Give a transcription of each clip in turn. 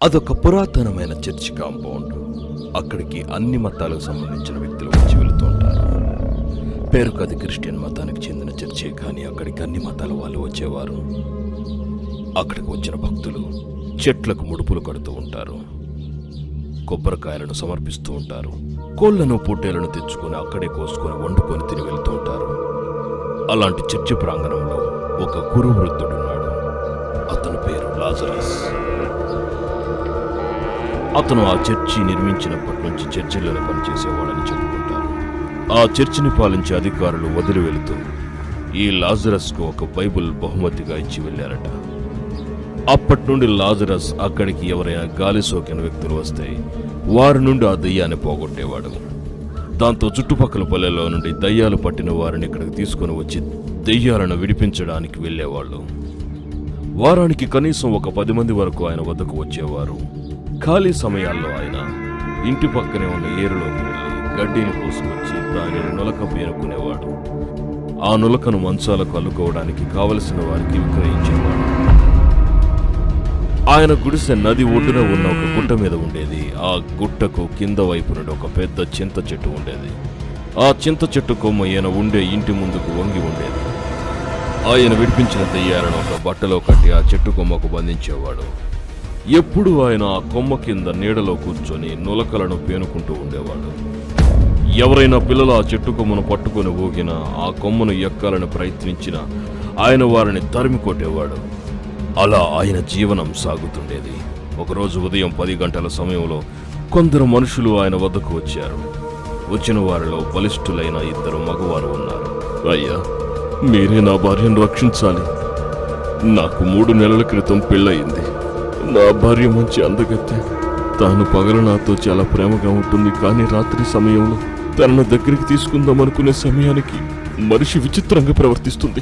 అదొక పురాతనమైన church compound. అక్కడికి అన్ని మతాలకు సంబంధించిన వ్యక్తులు వచ్చి వెళుతుంటారు. పేరుకు అది క్రిస్టియన్ మతానికి చెందిన చర్చే, కానీ అక్కడికి అన్ని మతాల వాళ్ళు వచ్చేవారు. అక్కడికి వచ్చిన భక్తులు చెట్లకు ముడుపులు కడుతూ ఉంటారు, కొబ్బరికాయలను సమర్పిస్తూ ఉంటారు, కోళ్లను పొట్టేలను తెచ్చుకొని అక్కడే కోసుకొని వండుకొని తిని వెళ్తూ ఉంటారు. అలాంటి చర్చి ప్రాంగణంలో ఒక గురు వృద్ధుడున్నాడు. అతని పేరు లాజరస్. అతను ఆ చర్చి నిర్మించినప్పటి నుంచి చర్చిలోనే పనిచేసేవాడని చెప్పుకుంటారు. ఆ చర్చిని పాలించే అధికారులు వదిలి వెళుతూ ఈ లాజరస్కు ఒక బైబిల్ బహుమతిగా ఇచ్చి వెళ్ళారట. అప్పటి నుండి లాజరస్ అక్కడికి ఎవరైనా గాలి సోకిన వ్యక్తులు వస్తే వారి నుండి ఆ దయ్యాన్ని పోగొట్టేవాడు. దాంతో చుట్టుపక్కల పల్లెల్లో నుండి దయ్యాలు పట్టిన వారిని ఇక్కడికి తీసుకుని వచ్చి దయ్యాలను విడిపించడానికి వెళ్ళేవాళ్ళు. వారానికి కనీసం ఒక 10 మంది వరకు ఆయన వద్దకు వచ్చేవారు. ఖాళీ సమయాల్లో ఆయన ఇంటి పక్కనే ఉన్న ఏరులోకి వెళ్ళి గడ్డిని కోసుకొచ్చి దానిని నులక పేరుకునేవాడు. ఆ నులకను మంచాలకు అల్లుకోవడానికి కావలసిన వారికి విక్రయించేవాడు. ఆయన గుడిసె నది ఒడ్డున ఉన్న ఒక గుట్ట మీద ఉండేది. ఆ గుట్టకు కింద వైపు నుండి ఒక పెద్ద చింత చెట్టు ఉండేది. ఆ చింత చెట్టు కొమ్మ ఈయన ఉండే ఇంటి ముందుకు వంగి ఉండేది. ఆయన విడిపించిన దెయ్యాలను ఒక బట్టలో కట్టి ఆ చెట్టు కొమ్మకు బంధించేవాడు. ఎప్పుడు ఆయన ఆ కొమ్మ కింద నీడలో కూర్చొని నులకలను పేనుకుంటూ ఉండేవాడు. ఎవరైనా పిల్లలు ఆ చెట్టు కొమ్మను పట్టుకొని ఊగినా, ఆ కొమ్మను ఎక్కాలని ప్రయత్నించినా ఆయన వారిని తరిమి కొట్టేవాడు. అలా ఆయన జీవనం సాగుతుండేది. ఒకరోజు ఉదయం 10 గంటల సమయంలో కొందరు మనుషులు ఆయన వద్దకు వచ్చారు. వచ్చిన వారిలో బలిష్ఠులైన 2 మగవారు ఉన్నారు. అయ్యా, మీరే నా భార్యను రక్షించాలి. నాకు 3 నెలల క్రితం పెళ్ళయింది. నా భార్య మంచి అందగత్తె. తాను పగలు నాతో చాలా ప్రేమగా ఉంటుంది, కానీ రాత్రి సమయంలో తనను దగ్గరికి తీసుకుందామనుకునే సమయానికి మనిషి విచిత్రంగా ప్రవర్తిస్తుంది.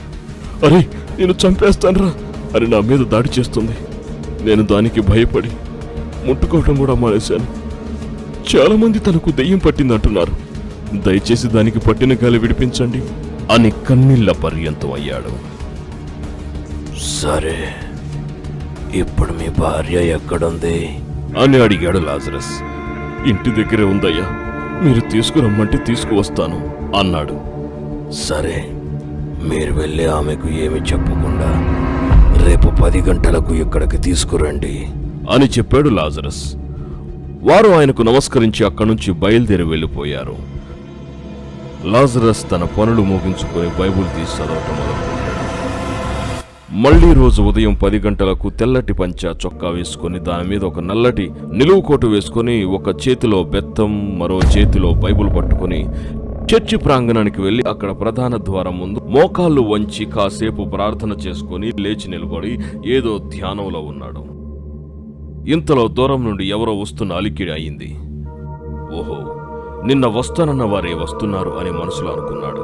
అరే, నేను చంపేస్తానరా అని నా మీద దాడి చేస్తుంది. నేను దానికి భయపడి ముట్టుకోవటం కూడా మానేశాను. చాలా మంది తనకు దెయ్యం పట్టిందంటున్నారు. దయచేసి దానికి పట్టిన గాలి విడిపించండి అని కన్నీళ్ల పర్యంతం అయ్యాడు. సరే, ఇప్పుడు మీ భార్య ఎక్కడుంది అని అడిగాడు లాజరస్. ఇంటి దగ్గరే ఉందయ్యా, మీరు తీసుకురమ్మంటే తీసుకువస్తాను అన్నాడు. సరే, మీరు వెళ్ళి ఆమెకు ఏమి చెప్పకుండా రేపు 10 గంటలకు ఇక్కడికి తీసుకురండి అని చెప్పాడు లాజరస్. వారు ఆయనకు నమస్కరించి అక్కడి నుంచి బయలుదేరి వెళ్ళిపోయారు. లాజరస్ తన పనులు ముగించుకొని బైబిల్ తీసి చదవటం మొదలుపెట్టాడు. మళ్లీ రోజు ఉదయం 10 గంటలకు తెల్లటి పంచా చొక్కా వేసుకుని దాని మీద ఒక నల్లటి నిలువు కోటు వేసుకుని ఒక చేతిలో బెత్తం మరో చేతిలో బైబిల్ పట్టుకుని చర్చి ప్రాంగణానికి వెళ్లి అక్కడ ప్రధాన ద్వారం ముందు మోకాళ్ళు వంచి కాసేపు ప్రార్థన చేసుకుని లేచి నిలబడి ఏదో ధ్యానంలో ఉన్నాడు. ఇంతలో దూరం నుండి ఎవరో వస్తున్న అలికిడి అయింది. ఓహో, నిన్న వస్తానన్న వారే వస్తున్నారు అని మనసులో అనుకున్నాడు.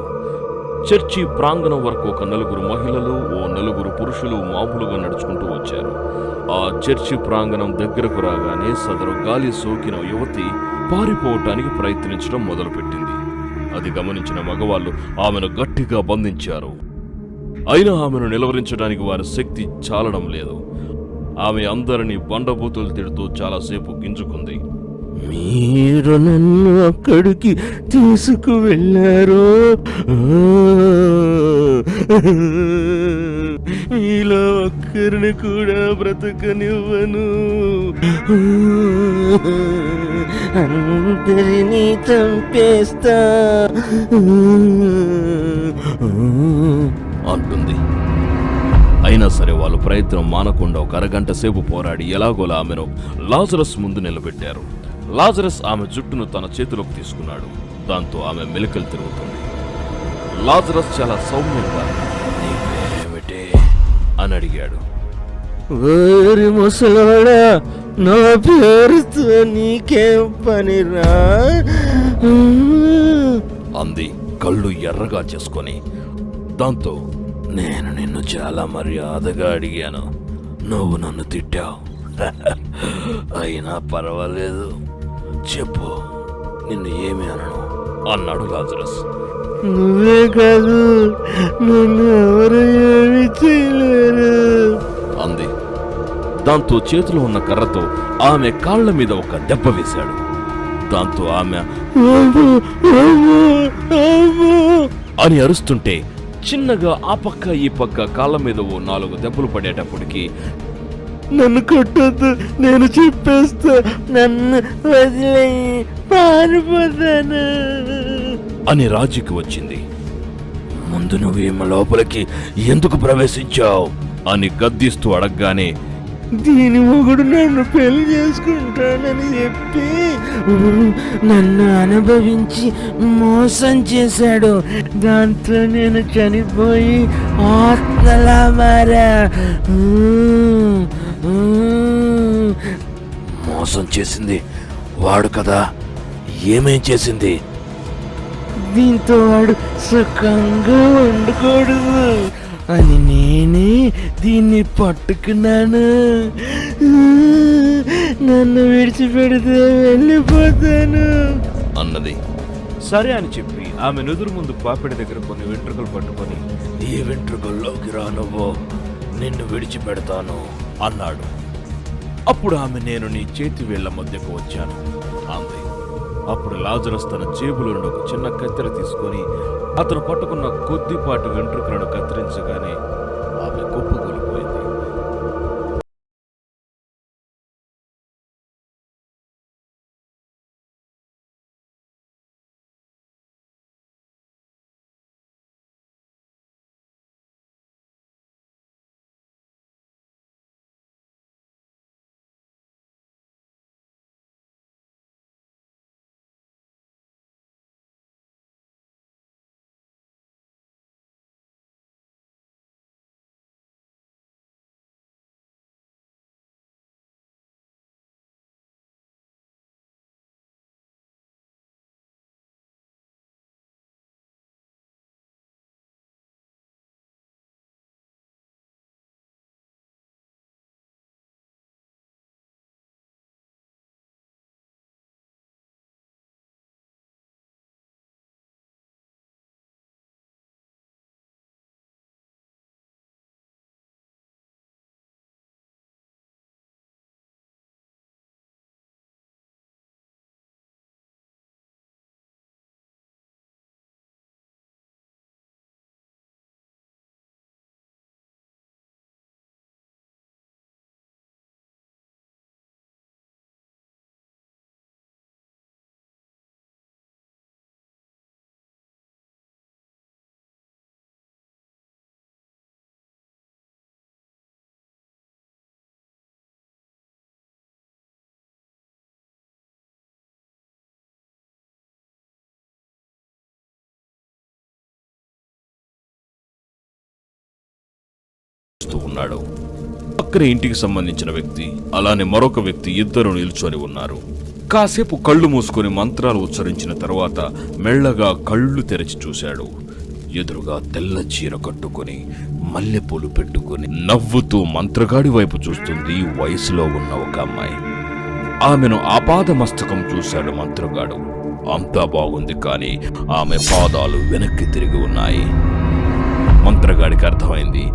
చర్చి ప్రాంగణం వరకు ఒక 4 మహిళలు, 4 పురుషులు మామూలుగా నడుచుకుంటూ వచ్చారు. ఆ చర్చి ప్రాంగణం దగ్గరకు రాగానే సదరు గాలి సోకిన యువతి పారిపోవటానికి ప్రయత్నించడం మొదలుపెట్టింది. అది గమనించిన మగవాళ్ళు ఆమెను గట్టిగా బంధించారు. అయినా ఆమెను నిలవరించడానికి వారి శక్తి చాలడం లేదు. ఆమె అందరినీ బండబూతులు తిడుతూ చాలాసేపు గింజుకుంది. మీరు నన్ను అక్కడికి తీసుకువెళ్ళారు, మీలో ఒక్కరిని కూడా బ్రతకనివ్వను, అందరినీ చంపేస్తా అంటుంది. అయినా సరే వాళ్ళు ప్రయత్నం మానకుండా ఒక అరగంట సేపు పోరాడి ఎలాగోలా ఆమెను లాజరస్ ముందు నిలబెట్టారు. లాజరస్ ఆమె జుట్టును తన చేతిలోకి తీసుకున్నాడు. దాంతో ఆమె మెలికలు తిరుగుతుంది. లాజరస్ చాలా సౌమ్యంగా నీ పేరేమిటి అని అడిగాడు. ఓరి ముసలోడా, నా పేరుతో నీకేం పనిరా అంది కళ్ళు ఎర్రగా చేసుకొని. దాంతో నేను నిన్ను చాలా మర్యాదగా అడిగాను, నువ్వు నన్ను తిట్టావు. అయినా పర్వాలేదు, చెప్పు, నిన్ను ఏమి అనను అన్నాడు లాజరస్. నువ్వే కాదు, నన్ను ఎవరు ఏమి చేయలేరు అంది. దాంతో చేతిలో ఉన్న కర్రతో ఆమె కాళ్ల మీద ఒక దెబ్బ వేశాడు. దాంతో ఆమె అని అరుస్తుంటే చిన్నగా ఆ పక్క ఈ పక్క కాళ్ళ మీద ఓ 4 దెబ్బలు పడేటప్పటికి, నన్ను కొట్టొద్దు, నేను చెప్పేస్తా, నన్ను వదిలేయి, పారిపోతాను అని రాజుకి వచ్చింది. ముందు నువ్వు ఈమె లోపలికి ఎందుకు ప్రవేశించావు అని గద్దిస్తూ అడగగానే, దీని మొగుడు నన్ను పెళ్లి చేసుకుంటానని చెప్పి నన్ను అనుభవించి మోసం చేశాడు. దాంతో నేను చనిపోయి ఆత్మలా మారా. మోసం చేసింది వాడు కదా, ఏమేం చేసింది? దీంతో వాడు సుఖంగా ఉండకూడదు అని నేనే దీన్ని పట్టుకున్నాను. నన్ను విడిచిపెడితే వెళ్ళిపోతాను అన్నది. సరే అని చెప్పి ఆమె నుదురు ముందు పాపిడి దగ్గర కొన్ని వెంట్రుకలు పట్టుకొని, ఈ వెంట్రుకల్లోకి రా, నువ్వు నిన్ను విడిచిపెడతాను అన్నాడు. అప్పుడు ఆమె, నేను నీ చేతి వేళ్ల మధ్యకు వచ్చాను అంది. అప్పుడు లాజరస్ తన జేబులో నుండి ఒక చిన్న కత్తెర తీసుకొని అతను పట్టుకున్న కొద్దిపాటి వెంట్రుకలను కత్తిరించగానే ఆమె కుప్పకూలిపోయింది. ఉన్నాడు. పక్కన ఇంటికి సంబంధించిన వ్యక్తి, అలానే మరొక వ్యక్తి ఇద్దరు నిల్చొని ఉన్నారు. కాసేపు కళ్ళు మూసుకొని మంత్రాలు ఉచ్చరించిన తర్వాత మెల్లగా కళ్ళు తెరిచి చూశాడు. ఎదురుగా తెల్ల చీర కట్టుకొని మల్లెపూలు పెట్టుకుని నవ్వుతూ మంత్రగాడి వైపు చూస్తుంది వయసులో ఉన్న ఒక అమ్మాయి. ఆమెను ఆపాదమస్తకం చూశాడు మంత్రగాడు. అంతా బాగుంది, కానీ ఆమె పాదాలు వెనక్కి తిరిగి ఉన్నాయి. మంత్రగాడికి అర్థమైంది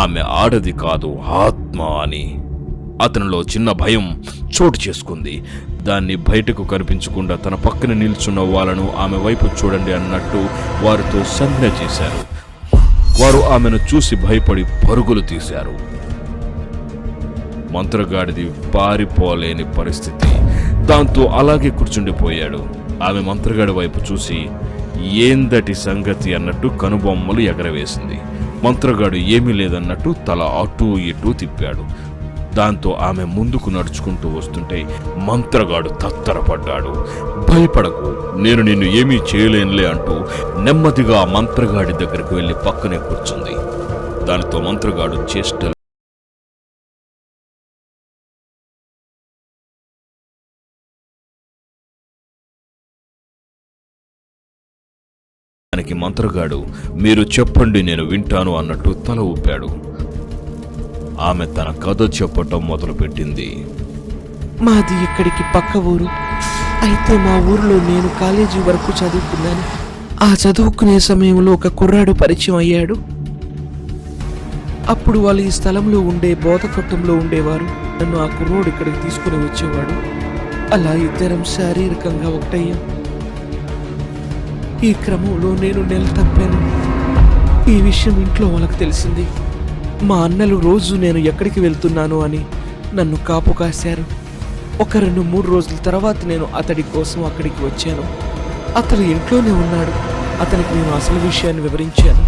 ఆమె ఆడది కాదు, ఆత్మ అని. అతనిలో చిన్న భయం చోటు చేసుకుంది. దాన్ని బయటకు కనిపించకుండా తన పక్కన నిల్చున్న వాళ్ళను ఆమె వైపు చూడండి అన్నట్టు వారితో సంజ్ఞ చేశారు. వారు ఆమెను చూసి భయపడి పరుగులు తీశారు. మంత్రగాడిది పారిపోలేని పరిస్థితి. దాంతో అలాగే కూర్చుండిపోయాడు. ఆమె మంత్రగాడి వైపు చూసి ఏందటి సంగతి అన్నట్టు కనుబొమ్మలు ఎగరవేసింది. మంత్రగాడు ఏమీ లేదన్నట్టు తల అటూ ఇటూ తిప్పాడు. దాంతో ఆమె ముందుకు నడుచుకుంటూ వస్తుంటే మంత్రగాడు తత్తరపడ్డాడు. భయపడకు, నేను నిన్ను ఏమీ చేయలేనులే అంటూ నెమ్మదిగా మంత్రగాడి దగ్గరకు వెళ్లి పక్కనే కూర్చుంది. దానితో మంత్రగాడు చేష్టలు దానికి మంత్రగాడు, మీరు చెప్పండి, నేను వింటాను అన్నట్టు తల ఊపాడు. ఆమె తన కథ చెప్పటం మొదలుపెట్టింది. మాది ఇక్కడికి పక్క ఊరు. అయితే మా ఊర్లో నేను కాలేజీ వరకు చదువుకున్నాను. ఆ చదువుకునే సమయంలో ఒక కుర్రాడు పరిచయం అయ్యాడు. అప్పుడు వాళ్ళు ఈ స్థలంలో ఉండే బోధకొట్టంలో ఉండేవారు. నన్ను ఆ కుర్రోడు ఇక్కడికి తీసుకుని వచ్చేవాడు. అలా ఇద్దరం శారీరకంగా ఒకటయ్యాం. ఈ క్రమంలో నేను నెల తప్పాను. ఈ విషయం ఇంట్లో వాళ్ళకి తెలిసింది. మా అన్నలు రోజు నేను ఎక్కడికి వెళ్తున్నాను అని నన్ను కాపు కాశారు. ఒక 2-3 రోజుల తర్వాత నేను అతడి కోసం అక్కడికి వచ్చాను. అతడు ఇంట్లోనే ఉన్నాడు. అతనికి నేను అసలు విషయాన్ని వివరించాను.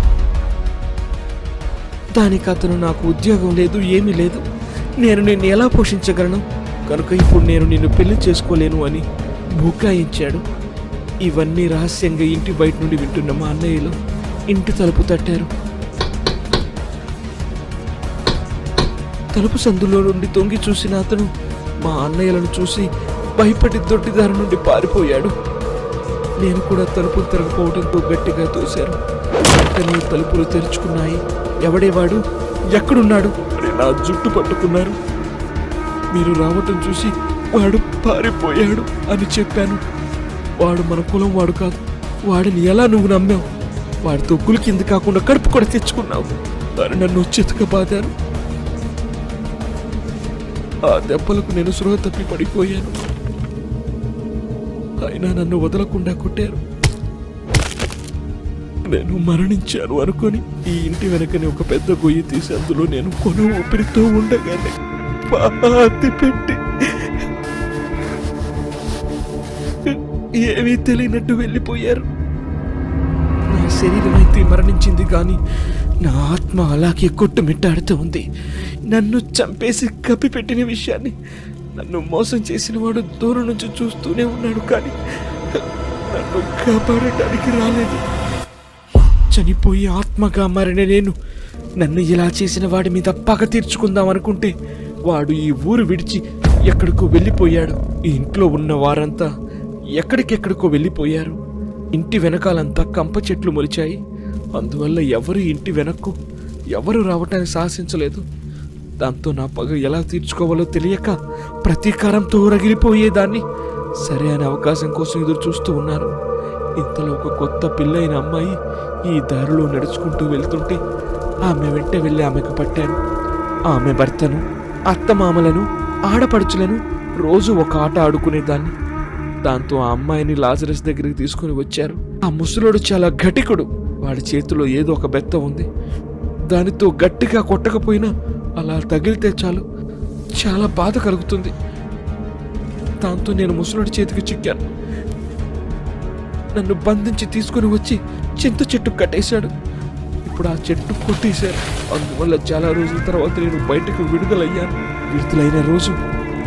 దానికి అతను నాకు ఉద్యోగం లేదు, ఏమీ లేదు, నేను నిన్ను ఎలా పోషించగలను, కనుక ఇప్పుడు నేను నిన్ను పెళ్లి చేసుకోలేను అని బుకాయించాడు. ఇవన్నీ రహస్యంగా ఇంటి బయట నుండి వింటున్న మా అన్నయ్యలు ఇంటి తలుపు తట్టారు. తలుపు సందులో నుండి తొంగి చూసిన అతను మా అన్నయ్యలను చూసి భయపడి దొడ్డిదారి నుండి పారిపోయాడు. నేను కూడా తలుపులు తిరగపోవడంతో గట్టిగా తోశారు. వెంటనే తలుపులు తెరుచుకున్నాయి. ఎవడేవాడు, ఎక్కడున్నాడు అని నా జుట్టు పట్టుకున్నారు. మీరు రావటం చూసి వాడు పారిపోయాడు అని చెప్పాను. వాడు మన కులం వాడు కాదు. వాడిని ఎలా నువ్వు నమ్మావు? వాడితో గులి కింద కాకుండా కడుపు కూడా తెచ్చుకున్నావు అని నన్ను చితకబాదారు. ఆ దెబ్బలకు నేను స్పృహ తప్పి పడిపోయాను. అయినా నన్ను వదలకుండా కొట్టారు. నేను మరణించాను అనుకొని ఈ ఇంటి వెనకని ఒక పెద్ద గొయ్యి తీసి అందులో నేను కొన ఊపిరితో ఉండగానే పాతి పెట్టి ఏమీ తెలియనట్టు వెళ్ళిపోయారు. నా శరీరం అయితే మరణించింది, కానీ నా ఆత్మ అలాగే కొట్టుమిట్టాడుతూ ఉంది. నన్ను చంపేసి కప్పిపెట్టిన విషయాన్ని నన్ను మోసం చేసిన వాడు దూరం నుంచి చూస్తూనే ఉన్నాడు, కానీ నన్ను కాపాడటానికి రాలేదు. చనిపోయి ఆత్మగా మారిన నేను నన్ను ఇలా చేసిన వాడి మీద పగ తీర్చుకుందాం అనుకుంటే వాడు ఈ ఊరు విడిచి ఎక్కడికో వెళ్ళిపోయాడు. ఈ ఇంట్లో ఉన్న వారంతా ఎక్కడికెక్కడికో వెళ్ళిపోయారు. ఇంటి వెనకాలంతా కంప చెట్లు మొలిచాయి. అందువల్ల ఎవరు ఇంటి వెనక్కు ఎవరు రావటానికి సాహసించలేదు. దాంతో నా పగ ఎలా తీర్చుకోవాలో తెలియక ప్రతీకారంతో రగిలిపోయేదాన్ని. సరే అనే అవకాశం కోసం ఎదురు చూస్తూ ఉన్నారు. ఇంతలో ఒక కొత్త పిల్లైన అమ్మాయి ఈ దారిలో నడుచుకుంటూ వెళ్తుంటే ఆమె వెంట వెళ్ళి ఆమెకు పట్టాను. ఆమె భర్తను, అత్తమామలను, ఆడపడుచులను రోజు ఒక ఆట ఆడుకునేదాన్ని. దాంతో ఆ అమ్మాయిని లాజరస్ దగ్గరికి తీసుకుని వచ్చారు. ఆ ముసలోడు చాలా ఘటికుడు. వాడి చేతిలో ఏదో ఒక బెత్త ఉంది. దానితో గట్టిగా కొట్టకపోయినా అలా తగిలితే చాలు చాలా బాధ కలుగుతుంది. దాంతో నేను ముసలోడి చేతికి చిక్కాను. నన్ను బంధించి తీసుకుని వచ్చి చింత చెట్టు కట్టేశాడు. ఇప్పుడు ఆ చెట్టు కొట్టేశారు. అందువల్ల చాలా రోజుల తర్వాత నేను బయటకు విడుదలయ్యాను. విడుదలైన రోజు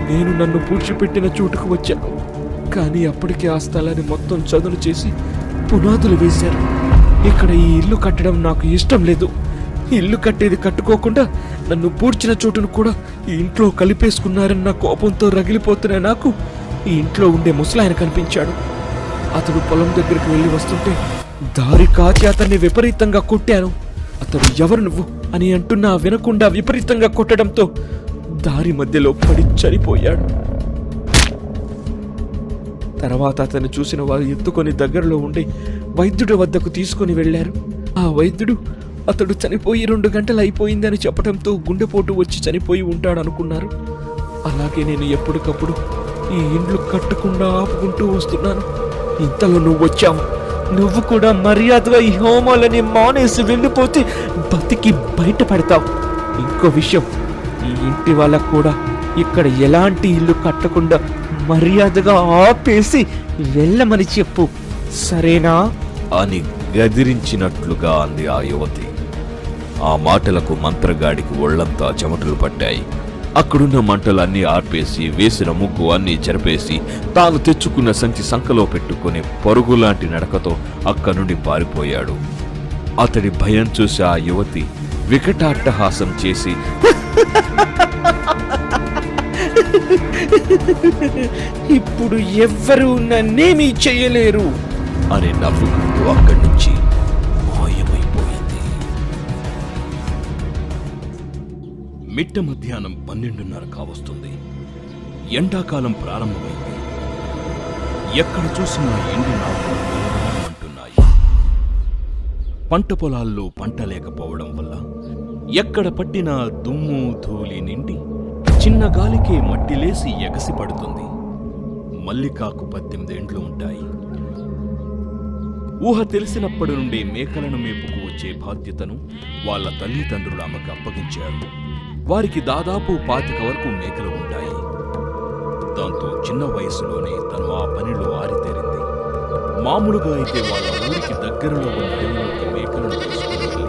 నేను నన్ను పూడ్చిపెట్టిన చోటుకు వచ్చాను. కానీ అప్పటికే ఆ స్థలాన్ని మొత్తం చదును చేసి పునాదులు వేశారు. ఇక్కడ ఈ ఇల్లు కట్టడం నాకు ఇష్టం లేదు. ఇల్లు కట్టేది కట్టుకోకుండా నన్ను పూడ్చిన చోటును కూడా ఈ ఇంట్లో కలిపేసుకున్నారన్న కోపంతో రగిలిపోతున్న నాకు ఈ ఇంట్లో ఉండే ముసలాయన కనిపించాడు. అతడు పొలం దగ్గరికి వెళ్ళి వస్తుంటే దారి కాచి అతన్ని విపరీతంగా కొట్టాను. అతడు ఎవరు నువ్వు అని అంటున్నా వినకుండా విపరీతంగా కొట్టడంతో దారి మధ్యలో పడి చనిపోయాడు. తర్వాత అతన్ని చూసిన వారు ఎత్తుకొని దగ్గరలో ఉండి వైద్యుడి వద్దకు తీసుకొని వెళ్లారు. ఆ వైద్యుడు అతడు చనిపోయి 2 గంటలు అయిపోయిందని చెప్పడంతో గుండెపోటు వచ్చి చనిపోయి ఉంటాడు అనుకున్నారు. అలాగే నేను ఎప్పటికప్పుడు ఈ ఇండ్లు కట్టకుండా ఆపుకుంటూ వస్తున్నాను. ఇంతలో నువ్వు వచ్చావు. నువ్వు కూడా మర్యాదగా ఈ హోమాలని మానేసి వెళ్ళిపోతే బతికి బయటపడతావు. ఇంకో విషయం, ఈ ఇంటి వాళ్ళకు కూడా ఇక్కడ ఎలాంటి ఇల్లు కట్టకుండా మర్యాదగా ఆపేసి వెళ్ళమని చెప్పు, సరేనా అని గదిరించినట్లుగా అంది ఆ యువతి. ఆ మాటలకు మంత్రగాడికి ఒళ్లంతా చెమటలు పట్టాయి. అక్కడున్న మంటలన్నీ ఆర్పేసి వేసిన ముగ్గు అన్నీ చెరిపేసి తాను తెచ్చుకున్న సంచి సంకలో పెట్టుకుని పరుగులాంటి నడకతో అక్కడి నుండి పారిపోయాడు. అతడి భయం చూసి ఆ యువతి వికటాట్టహాసం చేసి ఇప్పుడు ఎవ్వరూ నన్నేమీ చెయ్యలేరు అని నవ్వుకుంటూ అక్కడి నుంచి మాయమైపోయింది. మిట్ట మధ్యాహ్నం 12:30 కావస్తుంది. ఎండాకాలం ప్రారంభమైంది. ఎక్కడ చూసినా ఎండిన ఆకులు వెలవెలమంటున్నాయి. పంట పొలాల్లో పంట లేకపోవడం వల్ల ఎక్కడ పట్టినా దుమ్ము ధూళి నిండి చిన్న గాలికే మట్టిలేసి ఎగసి పడుతుంది. మల్లికాకు 18 ఏండ్లు ఉంటాయి. ఊహ తెలిసినప్పటి నుండి మేకలను మేపుకు వచ్చే బాధ్యతను వాళ్ళ తల్లిదండ్రులు ఆమెకు అప్పగించారు. వారికి దాదాపు 25 వరకు మేకలు ఉంటాయి. దాంతో చిన్న వయసులోనే తను ఆ పనిలో ఆరితేరింది. మామూలుగా అయితే వాళ్ళ ఊరికి దగ్గరలో ఉన్న అడవిలోకి మేకలను తీసుకుని వెళ్ళి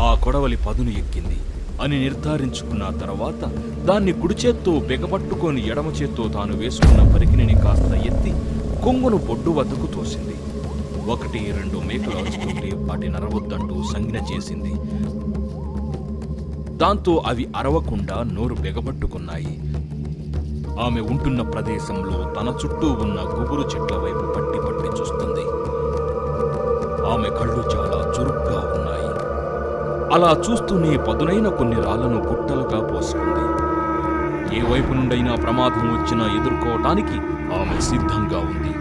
ఆ కొడవలి పదును ఎక్కింది అని నిర్ధారించుకున్న తర్వాత దాన్ని కుడి చేత్తో బిగపట్టుకొని ఎడమ చేత్తో తాను వేసుకున్న పరికిణిని కాస్త ఎత్తి కొంగును బొడ్డు వద్దకు తోసింది. 1-2 మేకలు అరుస్తుంటే వాటి నరవొద్దంటూ సంజ్ఞ చేసింది. దాంతో అవి అరవకుండా నోరు బిగపట్టుకున్నాయి. ఆమె ఉంటున్న ప్రదేశంలో తన చుట్టూ ఉన్న గుబురు చెట్ల వైపు పట్టి పట్టి చూస్తుంది. ఆమె కళ్ళు చాలా చురుగ్గా ఉన్నాయి. అలా చూస్తూనే పదునైన కొన్ని రాళ్లను గుట్టలుగా పోసుకుంది. ఏ వైపు నుండైనా ప్రమాదం వచ్చినా ఎదుర్కోవటానికి ఆమె సిద్ధంగా ఉంది.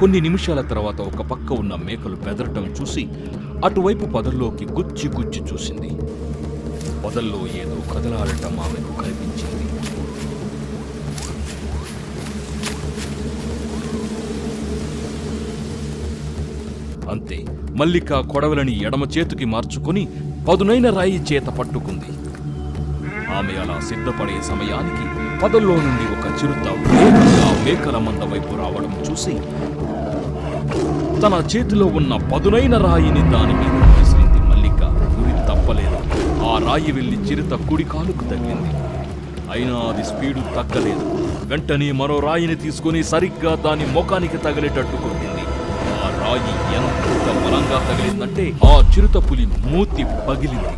కొన్ని నిమిషాల తర్వాత ఒక పక్క ఉన్న మేకలు బెదరటం చూసి అటువైపు పొదల్లోకి గుచ్చి గుచ్చి చూసింది. పొదల్లో ఏదో కదలాడటం ఆమెకు కనిపించింది. అంతే, మల్లిక కొడవలని ఎడమ చేతికి మార్చుకుని పదునైన రాయి చేత పట్టుకుంది. ఆమె అలా సిద్ధపడే సమయానికి పొదల్లో నుండి ఒక చిరుత వేగంగా మేకల మంద వైపు రావడం చూసి తన చేతిలో ఉన్న పదునైన రాయిని దాని మీద విసిరింది. మల్లిక గురి తప్పలేదు. ఆ రాయి వెళ్లి చిరుత కుడి కాలుకు తగిలింది. అయినా అది స్పీడు తగ్గలేదు. వెంటనే మరో రాయిని తీసుకుని సరిగ్గా దాని ముఖానికి తగిలేటట్టు కొట్టింది. ఆ రాయి ఎంత బలంగా తగిలిందంటే ఆ చిరుత పులి మూతి పగిలింది.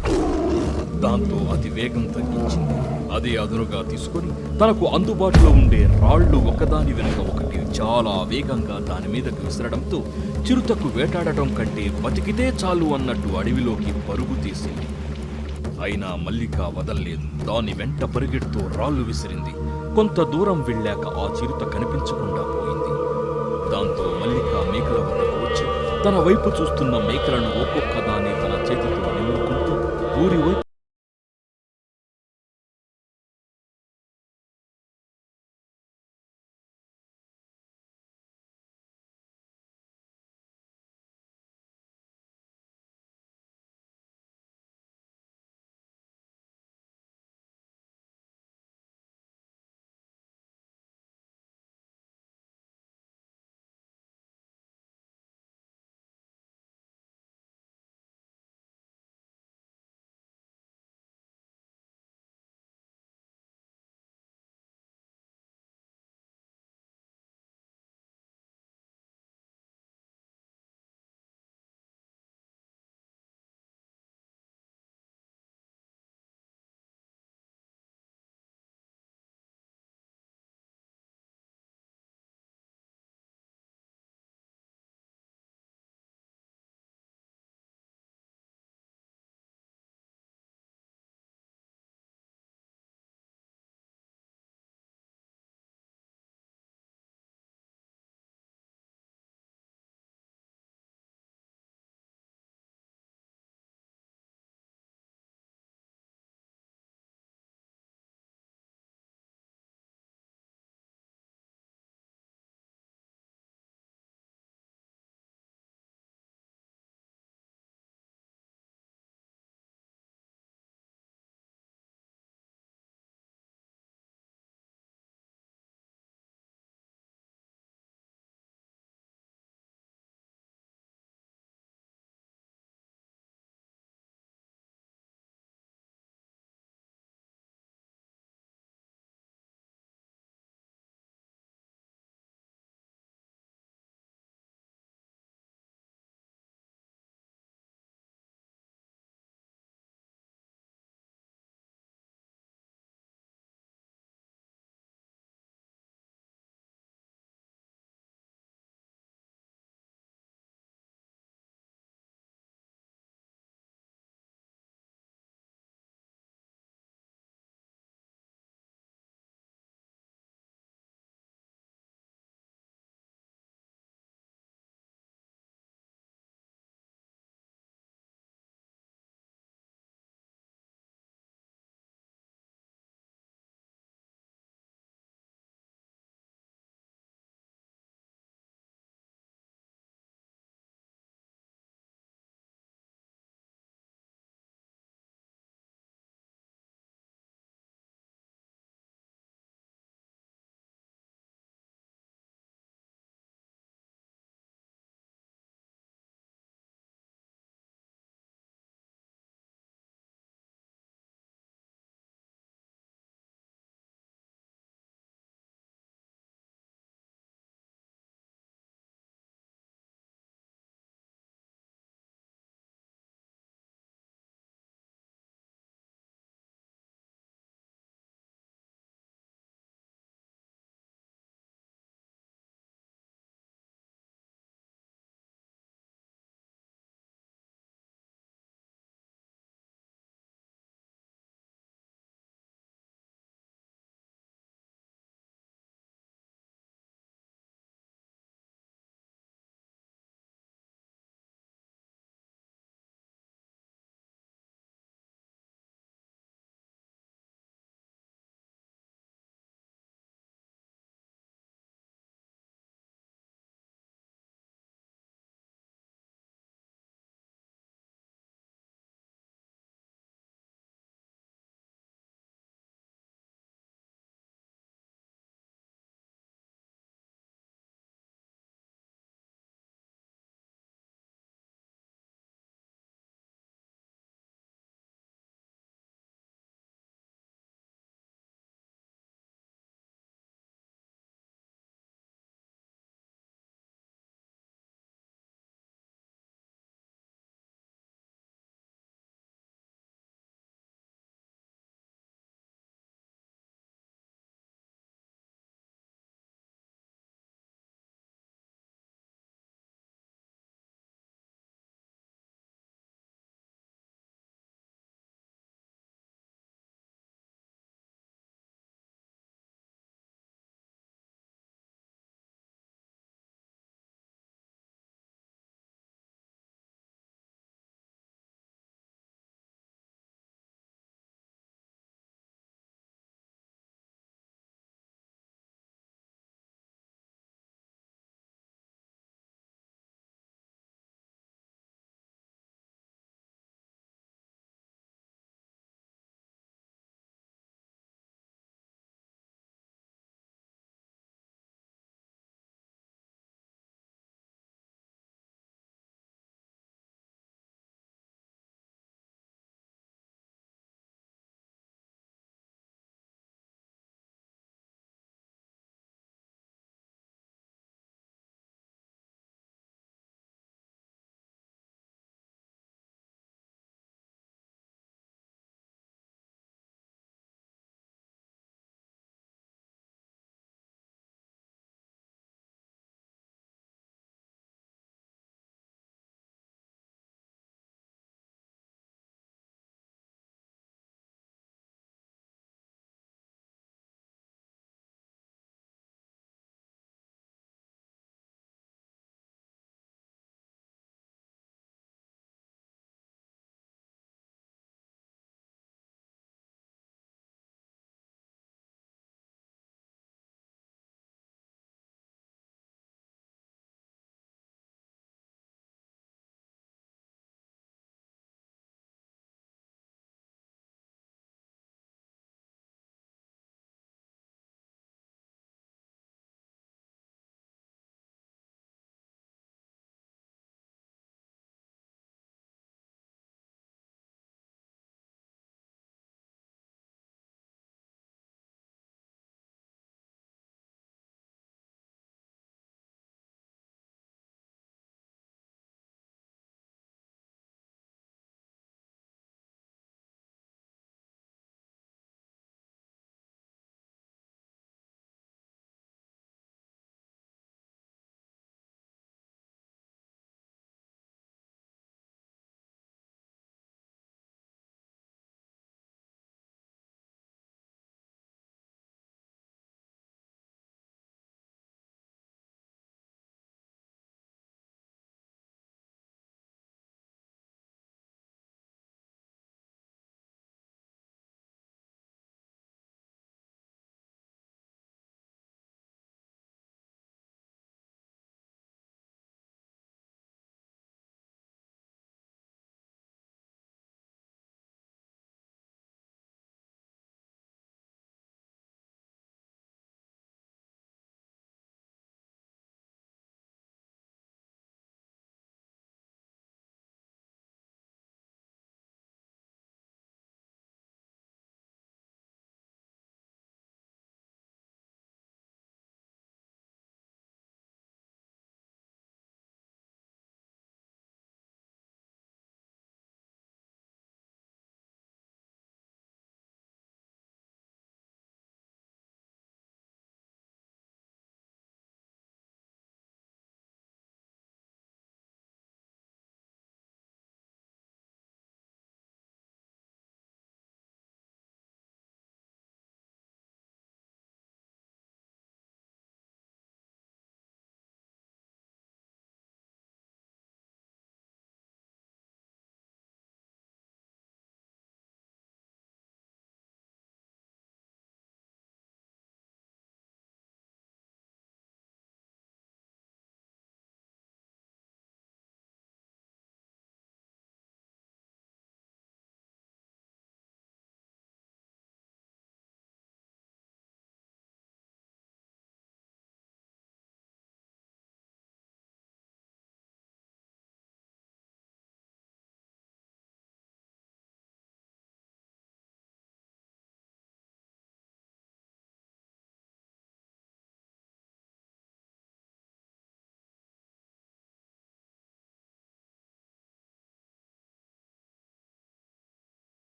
దాంతో అది వేగం తగ్గించింది. అదే అదునుగా తీసుకుని తనకు అందుబాటులో ఉండే రాళ్లు ఒకదాని వెనుక ఒకటి చాలా వేగంగా దాని మీదకు విసరడంతో చిరుతకు వేటాడటం కంటే బతికితే చాలు అన్నట్టు అడవిలోకి పరుగు తీసింది. అయినా మల్లిక వదల్లేదు. దాని వెంట పరిగెడుతూ రాళ్లు విసిరింది. కొంత దూరం వెళ్ళాక ఆ చిరుత కనిపించకుండా పోయింది. దాంతో మల్లిక మేకల వద్దకు వచ్చి తన వైపు చూస్తున్న మేకలను ఒక్కొక్క దాన్ని తన చేతితో నిలువుకుంటూ ఊరి వైపు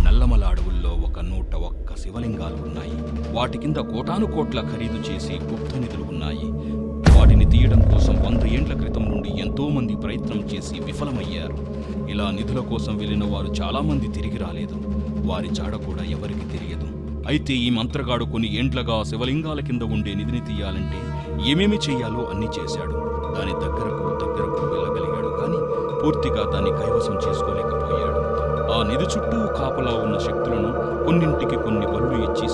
నల్లమల అడవుల్లో ఒక 101 శివలింగాలు ఉన్నాయి. వాటి కింద కోటాను కోట్ల ఖరీదు చేసి గుప్త నిధులు ఉన్నాయి. వాటిని తీయడం కోసం 100 ఏండ్ల క్రితం నుండి ఎంతో మంది ప్రయత్నం చేసి విఫలమయ్యారు. ఇలా నిధుల కోసం వెళ్ళిన వారు చాలా మంది తిరిగి రాలేదు. వారి జాడ కూడా ఎవరికి తెలియదు. అయితే ఈ మంత్రగాడు కొన్ని ఏండ్లగా శివలింగాల కింద ఉండే నిధిని తీయాలంటే ఏమేమి చెయ్యాలో అన్నీ చేశాడు. దాని దగ్గరకు వెళ్ళగలిగాడు, కానీ పూర్తిగా దాన్ని కైవసం చేసుకోలేకపోయాడు. ఆ నిధి చుట్టూ కాపలా ఉన్న శక్తులను కొన్నింటికి కొన్ని బలులు ఇచ్చి